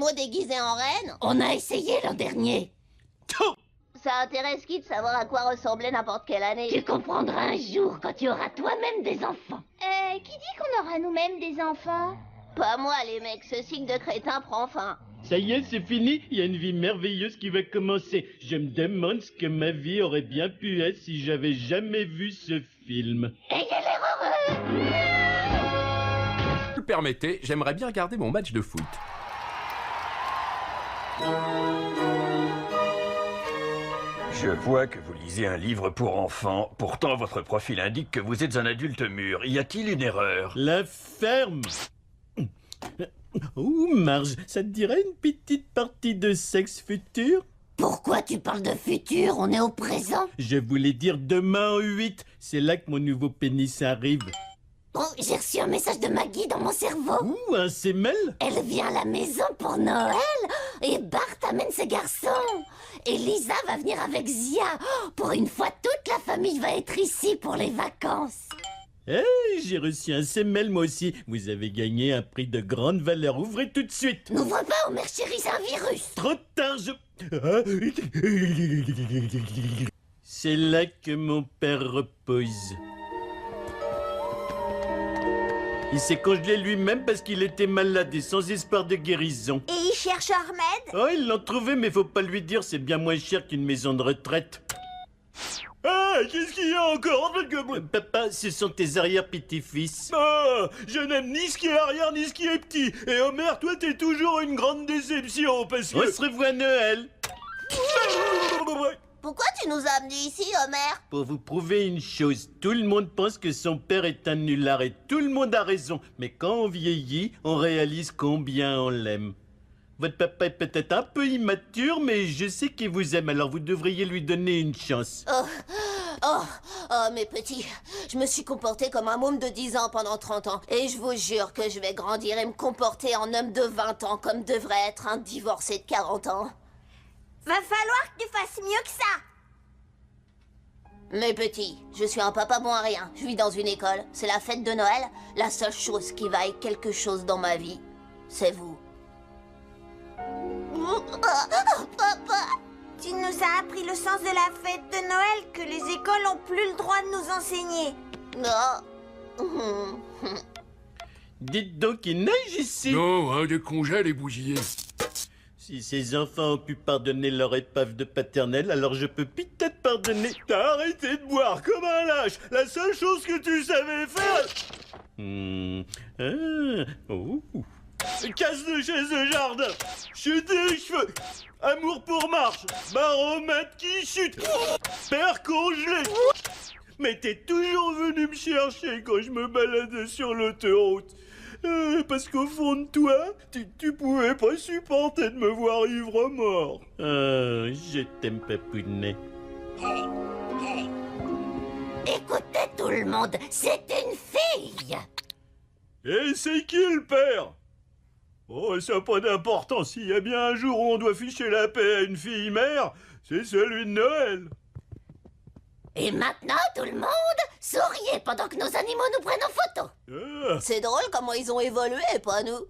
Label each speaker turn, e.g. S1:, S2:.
S1: animaux déguisés en reine?
S2: On a essayé l'an dernier.
S1: Ça intéresse qui de savoir à quoi ressemblait n'importe quelle année?
S2: Tu comprendras un jour quand tu auras toi-même des enfants.
S3: Qui dit qu'on aura nous-mêmes des enfants?
S1: Pas moi, les mecs, ce cycle de crétin prend fin.
S4: Ça y est, c'est fini. Il y a une vie merveilleuse qui va commencer. Je me demande ce que ma vie aurait bien pu être si j'avais jamais vu ce film.
S2: Ayez l'air heureux.
S5: Si vous le permettez, j'aimerais bien regarder mon match de foot.
S6: Je vois que vous lisez un livre pour enfants. Pourtant, votre profil indique que vous êtes un adulte mûr. Y a-t-il une erreur?
S4: La ferme. Oh, Marge, ça te dirait une petite partie de sexe futur?
S2: Pourquoi tu parles de futur? On est au présent.
S4: Je voulais dire demain au 8. C'est là que mon nouveau pénis arrive.
S2: Oh, j'ai reçu un message de Maggie dans mon cerveau.
S4: Ouh, un sémel?
S2: Elle vient à la maison pour Noël et Bart amène ses garçons. Et Lisa va venir avec Zia. Pour une fois, toute la famille va être ici pour les vacances.
S4: Hey, j'ai reçu un sémel moi aussi. Vous avez gagné un prix de grande valeur. Ouvrez tout de suite.
S2: N'ouvre pas, Homer chéri, c'est un virus.
S4: Trop tard, C'est là que mon père repose. Il s'est congelé lui-même parce qu'il était malade et sans espoir de guérison.
S3: Et il cherche Ahmed?
S4: Oh, ils l'ont trouvé, mais faut pas lui dire, c'est bien moins cher qu'une maison de retraite. Ah, qu'est-ce qu'il y a encore? Papa, ce sont tes arrière-petits-fils. Ah, je n'aime ni ce qui est arrière ni ce qui est petit. Et Homer, toi, t'es toujours une grande déception parce que... On se revoit à Noël.
S1: Pourquoi tu nous as amenés ici, Homer?
S4: Pour vous prouver une chose, tout le monde pense que son père est un nulard et tout le monde a raison. Mais quand on vieillit, on réalise combien on l'aime. Votre papa est peut-être un peu immature, mais je sais qu'il vous aime, alors vous devriez lui donner une chance.
S1: Oh, mes petits, je me suis comporté comme un môme de 10 ans pendant 30 ans. Et je vous jure que je vais grandir et me comporter en homme de 20 ans comme devrait être un divorcé de 40 ans.
S3: Va falloir que tu fasses mieux que ça.
S1: Mes petits, je suis un papa bon à rien. Je vis dans une école. C'est la fête de Noël. La seule chose qui vaille quelque chose dans ma vie, c'est vous. Papa!
S3: Tu nous as appris le sens de la fête de Noël que les écoles n'ont plus le droit de nous enseigner.
S1: Non.
S4: Dites donc, il neige ici.
S7: Non, un des congèles est bousillé.
S4: Si ces enfants ont pu pardonner leur épave de paternelle, alors je peux peut-être pardonner... T'as arrêté de boire comme un lâche. La seule chose que tu savais faire... Casse de chaise de jardin, chute des cheveux, amour pour marche, baromètre qui chute, père congelé. Mais t'es toujours venu me chercher quand je me baladais sur l'autoroute. Parce qu'au fond de toi, tu pouvais pas supporter de me voir ivre mort. Je t'aime, papounet.
S2: Écoutez tout le monde, c'est une fille.
S4: Et c'est qui le père? Oh, ça n'a pas d'importance. S'il y a bien un jour où on doit ficher la paix à une fille mère, c'est celui de Noël.
S2: Et maintenant, tout le monde, souriez pendant que nos animaux nous prennent en photo.
S1: C'est drôle comment ils ont évolué, pas nous.